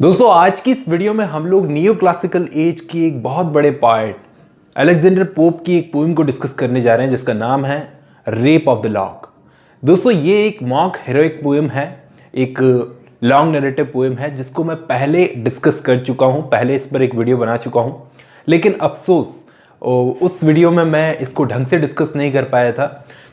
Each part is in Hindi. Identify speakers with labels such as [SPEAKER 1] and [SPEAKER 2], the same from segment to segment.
[SPEAKER 1] दोस्तों आज की इस वीडियो में हम लोग नियो क्लासिकल एज की एक बहुत बड़े पार्ट अलेक्जेंडर पोप की एक पोएम को डिस्कस करने जा रहे हैं जिसका नाम है रेप ऑफ द लॉक। दोस्तों ये एक मॉक हेरोइक पोएम है, एक लॉन्ग नैरेटिव पोएम है जिसको मैं पहले डिस्कस कर चुका हूं, पहले इस पर एक वीडियो बना चुका हूं, लेकिन अफसोस उस वीडियो में मैं इसको ढंग से डिस्कस नहीं कर पाया था।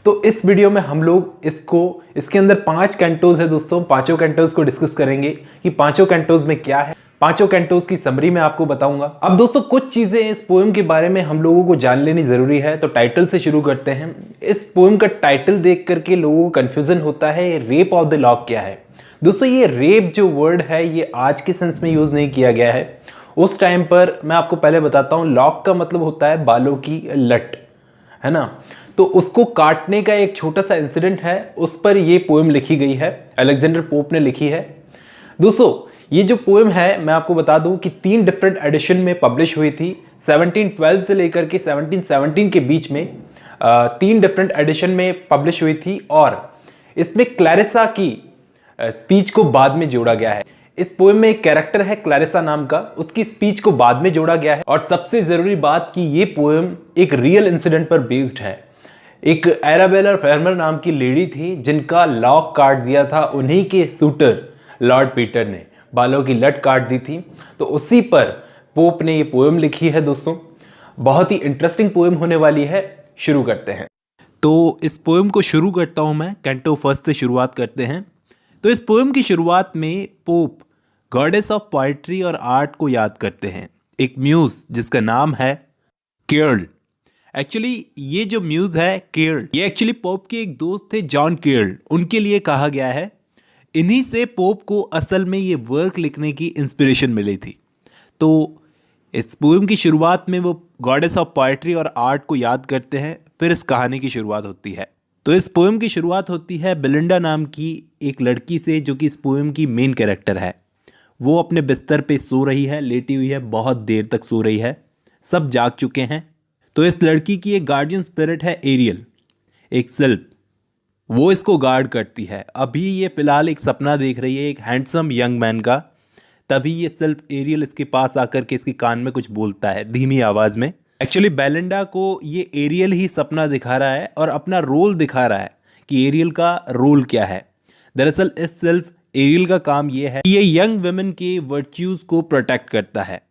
[SPEAKER 1] तो इस वीडियो में हम लोग इसके अंदर 5 कैंटोज है दोस्तों, पांचों कैंटोज को डिस्कस करेंगे कि पांचों कैंटोज में क्या है, पांचों कैंटोज की समरी में आपको बताऊंगा। अब दोस्तों कुछ चीजें इस पोएम के बारे में हम लोगों को जान लेनी जरूरी है, तो टाइटल से शुरू करते हैं। इस पोएम का टाइटल देख करके लोगों को कंफ्यूजन होता है रेप ऑफ द लॉक क्या है। दोस्तों ये रेप जो वर्ड है ये आज के सेंस में यूज नहीं किया गया है। उस टाइम पर मैं आपको पहले बताता हूं, लॉक का मतलब होता है बालों की लट, है ना। तो उसको काटने का एक छोटा सा इंसिडेंट है, उस पर ये पोएम लिखी गई है, अलेक्जेंडर पोप ने लिखी है। दोस्तों ये जो पोएम है मैं आपको बता दूं कि 3 डिफरेंट एडिशन में पब्लिश हुई थी। 1712 से लेकर के 1717 के बीच में 3 डिफरेंट एडिशन में पब्लिश हुई थी और इसमें क्लैरिसा की स्पीच को बाद में जोड़ा गया है। इस पोएम में एक कैरेक्टर है क्लैरिसा नाम का, उसकी स्पीच को बाद में जोड़ा गया है। और सबसे जरूरी बात कि ये पोएम एक रियल इंसिडेंट पर बेस्ड है। एक एराबेला फर्मर नाम की लेडी थी जिनका लॉक काट दिया था उन्हीं के सूटर लॉर्ड पीटर ने, बालों की लट काट दी थी। तो उसी पर पोप ने ये पोएम लिखी है। दोस्तों बहुत ही इंटरेस्टिंग पोएम होने वाली है, शुरू करते हैं। तो इस पोएम को शुरू करता हूं मैं, कैंटो फर्स्ट से शुरुआत करते हैं। तो इस पोएम की शुरुआत में पोप गॉडेस ऑफ पोएट्री और आर्ट को याद करते हैं, एक म्यूज जिसका नाम है केर्ल। एक्चुअली ये जो म्यूज है केर्ल, ये एक्चुअली पोप के एक दोस्त थे जॉन केर्ल, उनके लिए कहा गया है। इन्हीं से पोप को असल में ये वर्क लिखने की इंस्पिरेशन मिली थी। तो इस पोएम की शुरुआत में वो गॉडेस ऑफ पोएट्री और आर्ट को याद करते हैं, फिर इस कहानी की शुरुआत होती है। तो इस पोएम की शुरुआत होती है बेलिंडा नाम की एक लड़की से, जो कि इस पोएम की मेन कैरेक्टर है। वो अपने बिस्तर पे सो रही है, लेटी हुई है, बहुत देर तक सो रही है, सब जाग चुके हैं। तो इस लड़की की एक गार्डियन स्पिरिट है एरियल, एक सिल्फ, वो इसको गार्ड करती है। अभी ये फिलहाल एक सपना देख रही है एक हैंडसम यंग मैन का, तभी ये सिल्फ एरियल इसके पास आकर के इसके कान में कुछ बोलता है धीमी आवाज में। एक्चुअली बेलिंडा को ये एरियल ही सपना दिखा रहा है और अपना रोल दिखा रहा है कि एरियल का रोल क्या है। दरअसल इस सिल्फ एरियल का काम ये है कि ये यंग वुमेन के वर्च्यूज को प्रोटेक्ट करता है।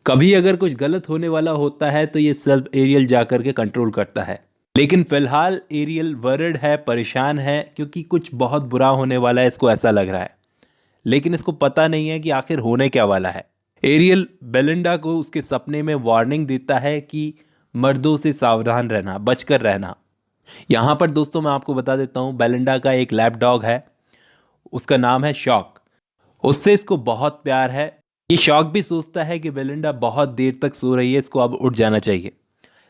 [SPEAKER 1] कभी अगर कुछ गलत होने वाला होता है तो ये सेल्फ एरियल जाकर के कंट्रोल करता है। लेकिन फिलहाल एरियल वरिड है, परेशान है, क्योंकि कुछ बहुत बुरा होने वाला है, इसको ऐसा लग रहा है। लेकिन इसको पता नहीं है कि आखिर होने क्या वाला है। एरियल बेलिंडा को उसके सपने में वार्निंग देता है कि मर्दों से सावधान रहना, बचकर रहना। यहाँ पर दोस्तों मैं आपको बता देता हूँ, बेलिंडा का एक लैप डॉग है, उसका नाम है शॉक। उससे इसको बहुत प्यार है। ये शॉक भी सोचता है कि बेलिंडा बहुत देर तक सो रही है, इसको अब उठ जाना चाहिए।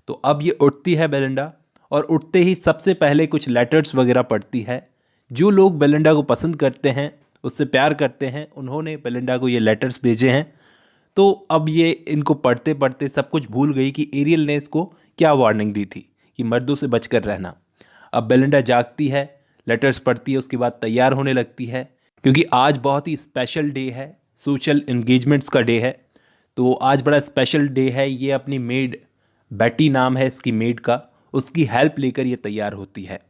[SPEAKER 1] तो अब ये उठती है बेलिंडा, और उठते ही सबसे पहले कुछ लेटर्स वगैरह पढ़ती है। जो लोग बेलिंडा को पसंद करते हैं, उससे प्यार करते हैं, उन्होंने बेलिंडा को ये लेटर्स भेजे हैं। तो अब ये इनको पढ़ते पढ़ते सब कुछ भूल गई कि एरियल ने इसको क्या वार्निंग दी थी कि मर्दों से बचकर रहना। अब बेलिंडा जागती है, लेटर्स पढ़ती है, उसके बाद तैयार होने लगती है, क्योंकि आज बहुत ही स्पेशल डे है, सोशल एंगेजमेंट्स का डे है। तो आज बड़ा स्पेशल डे है। ये अपनी मेड, बेटी नाम है इसकी मेड का, उसकी हेल्प लेकर ये तैयार होती है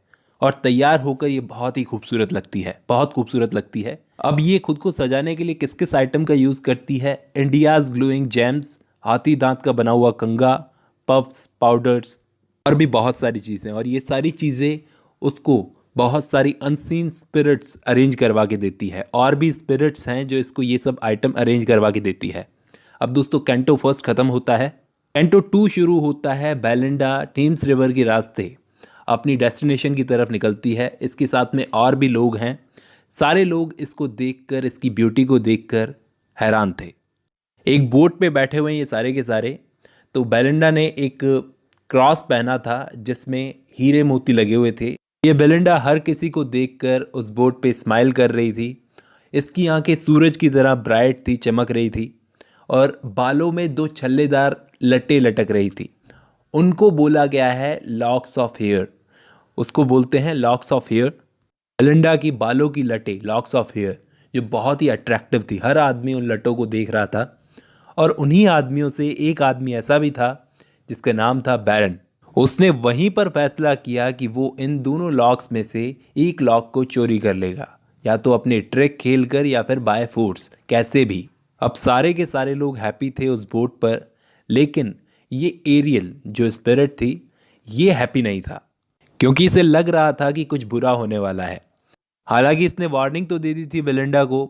[SPEAKER 1] और तैयार होकर ये बहुत ही खूबसूरत लगती है, बहुत खूबसूरत लगती है। अब ये खुद को सजाने के लिए किस किस आइटम का यूज़ करती है? इंडियाज़ ग्लोइंग जेम्स, हाथी दांत का बना हुआ कंगा, पफ्स, पाउडर्स और भी बहुत सारी चीज़ें। और ये सारी चीज़ें उसको बहुत सारी अनसीन स्पिरिट्स अरेंज करवा के देती है, और भी स्पिरिट्स हैं जो इसको ये सब आइटम अरेंज करवा के देती है। अब दोस्तों कैंटो फर्स्ट ख़त्म होता है, कैंटो 2 शुरू होता है। बेलिंडा टेम्स रिवर के रास्ते अपनी डेस्टिनेशन की तरफ निकलती है। इसके साथ में और भी लोग हैं। सारे लोग इसको देखकर, इसकी ब्यूटी को देखकर हैरान थे। एक बोट पे बैठे हुए हैं ये सारे के सारे। तो बेलिंडा ने एक क्रॉस पहना था जिसमें हीरे मोती लगे हुए थे। ये बेलिंडा हर किसी को देखकर उस बोट पे स्माइल कर रही थी। इसकी आंखें सूरज की तरह ब्राइट थी, चमक रही थी, और बालों में 2 छल्लेदार लटें लटक रही थी। उनको बोला गया है लॉक्स ऑफ हेयर, उसको बोलते हैं लॉक्स ऑफ हेयर। बेलिंडा की बालों की लटें, लॉक्स ऑफ हेयर, जो बहुत ही अट्रैक्टिव थी। हर आदमी उन लट्टों को देख रहा था और उन्हीं आदमियों से एक आदमी ऐसा भी था जिसका नाम था बैरन। उसने वहीं पर फैसला किया कि वो इन दोनों लॉक्स में से एक लॉक को चोरी कर लेगा, या तो अपने ट्रिक खेल कर या फिर बाय फोर्स, कैसे भी। अब सारे के सारे लोग हैप्पी थे उस बोट पर, लेकिन ये एरियल जो स्पिरिट थी ये हैप्पी नहीं था, क्योंकि इसे लग रहा था कि कुछ बुरा होने वाला है। हालांकि इसने वार्निंग तो दे दी थी बेलिंडा को,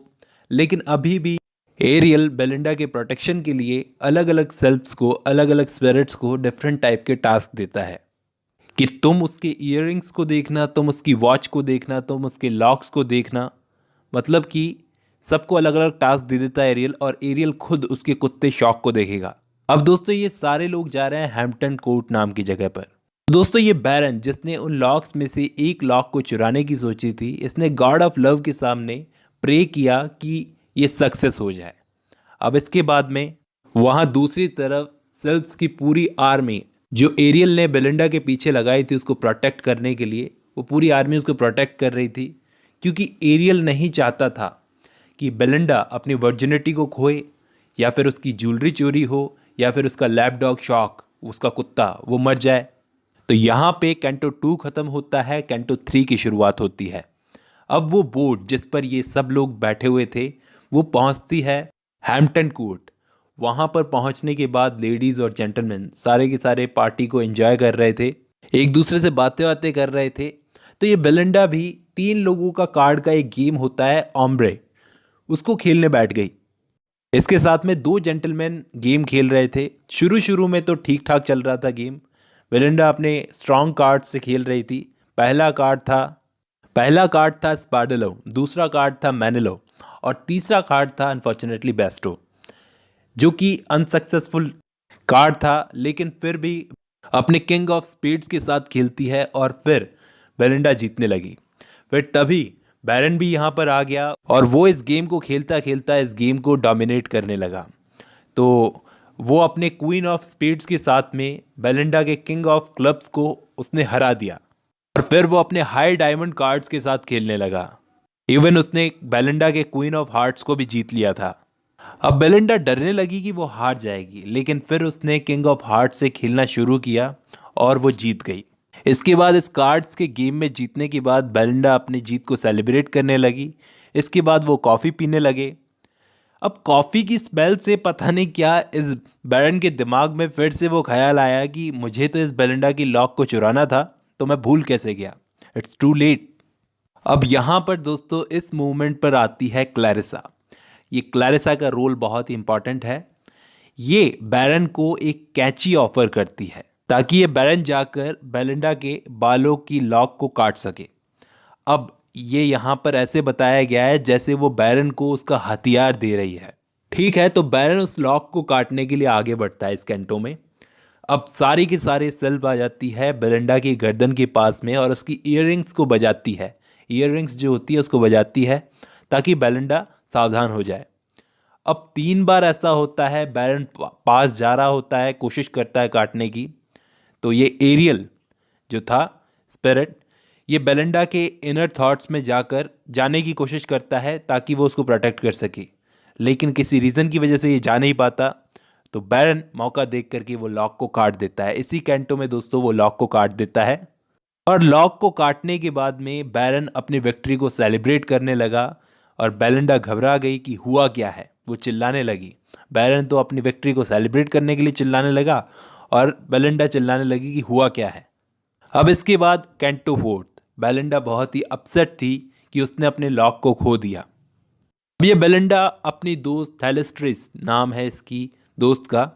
[SPEAKER 1] लेकिन अभी भी एरियल बेलिंडा के प्रोटेक्शन के लिए अलग अलग सेल्फ्स को, अलग अलग स्पिरिट्स को डिफरेंट टाइप के टास्क देता है कि तुम उसके इयररिंग्स को देखना, तुम उसकी वॉच को देखना, तुम उसके लॉक्स को देखना। मतलब कि सबको अलग अलग टास्क दे देता है एरियल, और एरियल खुद उसके कुत्ते शॉक को देखेगा। अब दोस्तों ये सारे लोग जा रहे हैं हैम्पटन कोर्ट नाम की जगह पर। दोस्तों ये बैरन जिसने उन लॉक्स में से एक लॉक को चुराने की सोची थी, इसने गॉड ऑफ लव के सामने प्रे किया कि ये सक्सेस हो जाए। अब इसके बाद में वहाँ दूसरी तरफ सेल्फ्स की पूरी आर्मी जो एरियल ने बेलिंडा के पीछे लगाई थी उसको प्रोटेक्ट करने के लिए, वो पूरी आर्मी उसको प्रोटेक्ट कर रही थी, क्योंकि एरियल नहीं चाहता था कि बेलिंडा अपनी वर्जिनिटी को खोए, या फिर उसकी ज्वेलरी चोरी हो, या फिर उसका लैप डॉग शॉक, उसका कुत्ता, वो मर जाए। तो यहाँ पे कैंटो 2 ख़त्म होता है, कैंटो 3 की शुरुआत होती है। अब वो बोट जिस पर ये सब लोग बैठे हुए थे वो पहुँचती है हैम्पटन कोर्ट। वहाँ पर पहुँचने के बाद लेडीज़ और जेंटलमैन सारे के सारे पार्टी को एंजॉय कर रहे थे, एक दूसरे से बातें बातें कर रहे थे। तो ये बेलिंडा भी 3 लोगों का कार्ड का एक गेम होता है ओम्ब्रे, उसको खेलने बैठ गई। इसके साथ में 2 जेंटलमैन गेम खेल रहे थे। शुरू शुरू में तो ठीक ठाक चल रहा था गेम, बेलिंडा अपने स्ट्रॉन्ग कार्ड से खेल रही थी। पहला कार्ड था स्पार्डेलो, दूसरा कार्ड था मैनिलो, और तीसरा कार्ड था अनफॉर्चुनेटली बेस्टो, जो कि अनसक्सेसफुल कार्ड था। लेकिन फिर भी अपने किंग ऑफ स्पेड्स के साथ खेलती है और फिर बेलिंडा जीतने लगी। फिर तभी बैरन भी यहाँ पर आ गया और वो इस गेम को खेलता खेलता इस गेम को डोमिनेट करने लगा। तो वो अपने क्वीन ऑफ स्पेड्स के साथ में बेलिंडा के किंग ऑफ क्लब्स को उसने हरा दिया, और फिर वो अपने हाई डायमंड कार्ड्स के साथ खेलने लगा। इवन उसने बेलिंडा के क्वीन ऑफ हार्ट्स को भी जीत लिया था। अब बेलिंडा डरने लगी कि वो हार जाएगी, लेकिन फिर उसने किंग ऑफ हार्ट्स से खेलना शुरू किया और वो जीत गई। इसके बाद इस कार्ड्स के गेम में जीतने के बाद बेलिंडा अपनी जीत को सेलिब्रेट करने लगी। इसके बाद वो कॉफ़ी पीने लगे। अब कॉफ़ी की स्मेल से पता नहीं क्या इस बैरन के दिमाग में फिर से वो ख्याल आया कि मुझे तो इस बेलिंडा की लॉक को चुराना था, तो मैं भूल कैसे गया। It's too late. अब यहाँ पर दोस्तों इस मूवमेंट पर आती है क्लैरिसा। ये क्लैरिसा का रोल बहुत ही इंपॉर्टेंट है। ये बैरन को एक कैची ऑफर करती है ताकि ये बैरन जाकर बेलिंडा के बालों की लॉक को काट सके। अब ये यहाँ पर ऐसे बताया गया है जैसे वो बैरन को उसका हथियार दे रही है। ठीक है, तो बैरन उस लॉक को काटने के लिए आगे बढ़ता है इस कैंटो में। अब सारी की सारी सेल्फ आ जाती है बेलिंडा की गर्दन के पास में और उसकी ईयररिंग्स को बजाती है। ईयररिंग्स जो होती है उसको बजाती है ताकि बेलिंडा सावधान हो जाए। अब 3 बार ऐसा होता है, बैरन पास जा रहा होता है, कोशिश करता है काटने की। तो ये एरियल जो था स्पिरिट, ये बेलिंडा के इनर थॉट्स में जाने की कोशिश करता है ताकि वो उसको प्रोटेक्ट कर सके, लेकिन किसी रीज़न की वजह से ये जा नहीं पाता। तो बैरन मौका देख करके वो लॉक को काट देता है। इसी कैंटो में दोस्तों वो लॉक को काट देता है, और लॉक को काटने के बाद में बैरन अपनी विक्ट्री को सेलिब्रेट करने लगा और बेलिंडा घबरा गई कि हुआ क्या है। वो चिल्लाने लगी। बैरन तो अपनी विक्ट्री को सेलिब्रेट करने के लिए चिल्लाने लगा और बेलिंडा चिल्लाने लगी कि हुआ क्या है। अब इसके बाद कैंटो 4, बेलिंडा बहुत ही अपसेट थी कि उसने अपने लॉक को खो दिया। अब ये बेलिंडा अपनी दोस्त थैलेस्ट्रिस नाम है इसकी दोस्त का,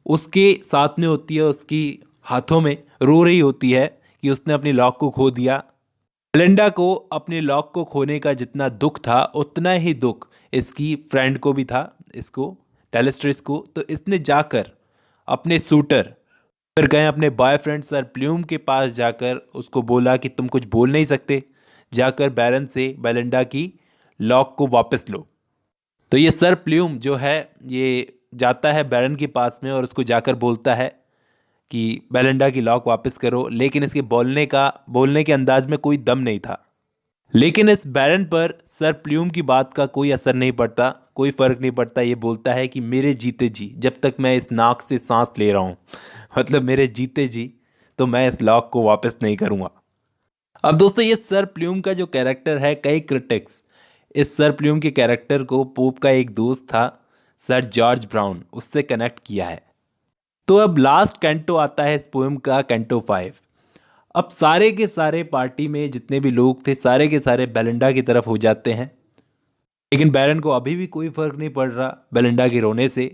[SPEAKER 1] उसके साथ में होती है, उसकी हाथों में रो रही होती है कि उसने अपनी लॉक को खो दिया। बेलिंडा को अपने लॉक को खोने का जितना दुख था उतना ही दुख इसकी फ्रेंड को भी था, इसको थैलेस्ट्रिस को। तो इसने जाकर अपने सूटर फिर गए अपने बॉयफ्रेंड सर प्ल्यूम के पास, जाकर उसको बोला कि तुम कुछ बोल नहीं सकते, जाकर बैरन से बेलिंडा की लॉक को वापस लो। तो ये सर प्ल्यूम जो है ये जाता है बैरन के पास में और उसको जाकर बोलता है कि बेलिंडा की लॉक वापस करो, लेकिन इसके बोलने के अंदाज में कोई दम नहीं था। लेकिन इस बैरन पर सर प्ल्यूम की बात का कोई असर नहीं पड़ता, कोई फ़र्क नहीं पड़ता। ये बोलता है कि मेरे जीते जी जब तक मैं इस नाक से सांस ले रहा हूँ, मतलब मेरे जीते जी, तो मैं इस लॉक को वापस नहीं करूँगा। अब दोस्तों ये सर प्ल्यूम का जो कैरेक्टर है, कई क्रिटिक्स इस सर प्ल्यूम के कैरेक्टर को पोप का एक दोस्त था सर जॉर्ज ब्राउन, उससे कनेक्ट किया है। तो अब लास्ट कैंटो आता है इस पोएम का, कैंटो 5। अब सारे के सारे पार्टी में जितने भी लोग थे सारे के सारे बेलिंडा की तरफ हो जाते हैं, लेकिन बैरन को अभी भी कोई फ़र्क नहीं पड़ रहा बेलिंडा के रोने से।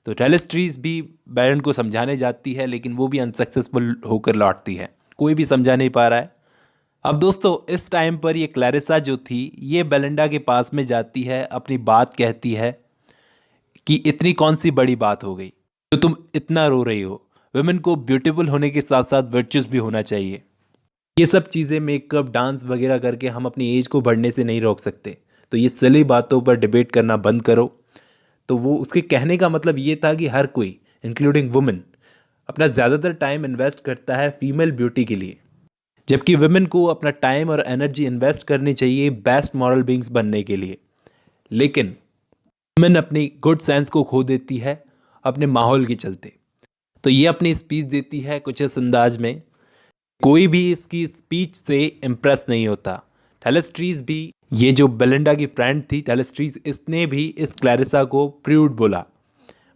[SPEAKER 1] तो टेलेस्ट्रीज भी बैरन को समझाने जाती है, लेकिन वो भी अनसक्सेसफुल होकर लौटती है, कोई भी समझा नहीं पा रहा है। अब दोस्तों इस टाइम पर ये क्लैरिसा जो थी ये बेलिंडा के पास में जाती है, अपनी बात कहती है कि इतनी कौन सी बड़ी बात हो गई जो तुम इतना रो रही हो। वुमेन को ब्यूटीफुल होने के साथ साथ वर्चुअस भी होना चाहिए। ये सब चीज़ें मेकअप डांस वगैरह करके हम अपनी एज को बढ़ने से नहीं रोक सकते। तो ये सिली बातों पर डिबेट करना बंद करो। तो वो उसके कहने का मतलब ये था कि हर कोई इंक्लूडिंग वुमेन अपना ज़्यादातर टाइम इन्वेस्ट करता है फीमेल ब्यूटी के लिए, जबकि वुमेन को अपना टाइम और एनर्जी इन्वेस्ट करनी चाहिए बेस्ट मॉरल बींग्स बनने के लिए। लेकिन वुमेन अपनी गुड सेंस को खो देती है अपने माहौल के चलते। तो ये अपनी स्पीच देती है कुछ इस अंदाज में, कोई भी इसकी स्पीच से इम्प्रेस नहीं होता। टेलेस्ट्रीज भी, ये जो बेलिंडा की फ्रेंड थी टेलेस्ट्रीज, इसने भी इस क्लैरिसा को प्रूड बोला,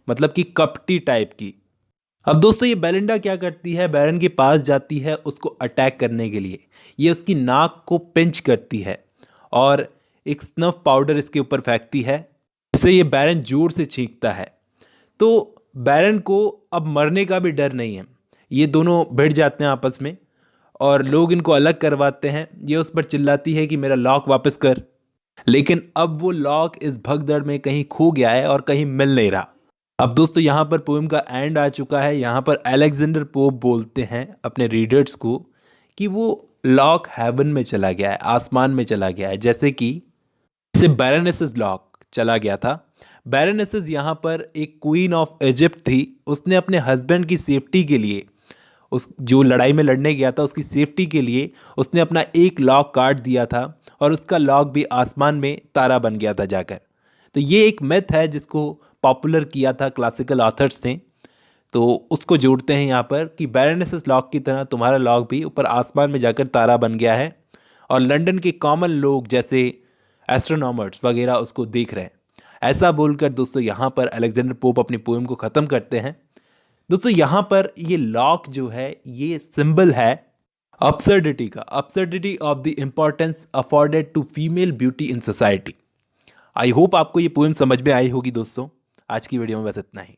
[SPEAKER 1] मतलब कि कपटी टाइप की। अब दोस्तों ये बेलिंडा क्या करती है, बैरन के पास जाती है उसको अटैक करने के लिए। ये उसकी नाक को पिंच करती है और एक स्नफ पाउडर इसके ऊपर फेंकती है, इससे ये बैरन जोर से चीखता है। तो बैरन को अब मरने का भी डर नहीं है, ये दोनों भिड़ जाते हैं आपस में और लोग इनको अलग करवाते हैं। ये उस पर चिल्लाती है कि मेरा लॉक वापस कर, लेकिन अब वो लॉक इस भगदड़ में कहीं खो गया है और कहीं मिल नहीं रहा। अब दोस्तों यहाँ पर पोएम का एंड आ चुका है। यहाँ पर अलेक्जेंडर पोप बोलते हैं अपने रीडर्स को कि वो लॉक हेवन में चला गया है, आसमान में चला गया है, जैसे कि जैसे बैरनेसेस लॉक चला गया था। बैरनेसेस यहाँ पर एक क्वीन ऑफ इजिप्ट थी, उसने अपने हस्बैंड की सेफ्टी के लिए, उस जो लड़ाई में लड़ने गया था उसकी सेफ्टी के लिए उसने अपना एक लॉक काट दिया था और उसका लॉक भी आसमान में तारा बन गया था जाकर। तो ये एक मिथ है जिसको पॉपुलर किया था क्लासिकल ऑथर्स ने। तो उसको जोड़ते हैं यहाँ पर कि बैरनेसेस लॉक की तरह तुम्हारा लॉक भी ऊपर आसमान में जाकर तारा बन गया है और लंदन के कॉमन लोग जैसे एस्ट्रोनॉमर्स वगैरह उसको देख रहे हैं। ऐसा बोलकर दोस्तों यहाँ पर अलेक्जेंडर पोप अपनी पोएम को ख़त्म करते हैं। दोस्तों यहाँ पर ये लॉक जो है ये सिंबल है अब्सर्डिटी का, absurdity of the importance afforded to female beauty in society. I hope आपको ये पोएम समझ में आई होगी दोस्तों। आज की वीडियो में बस इतना ही।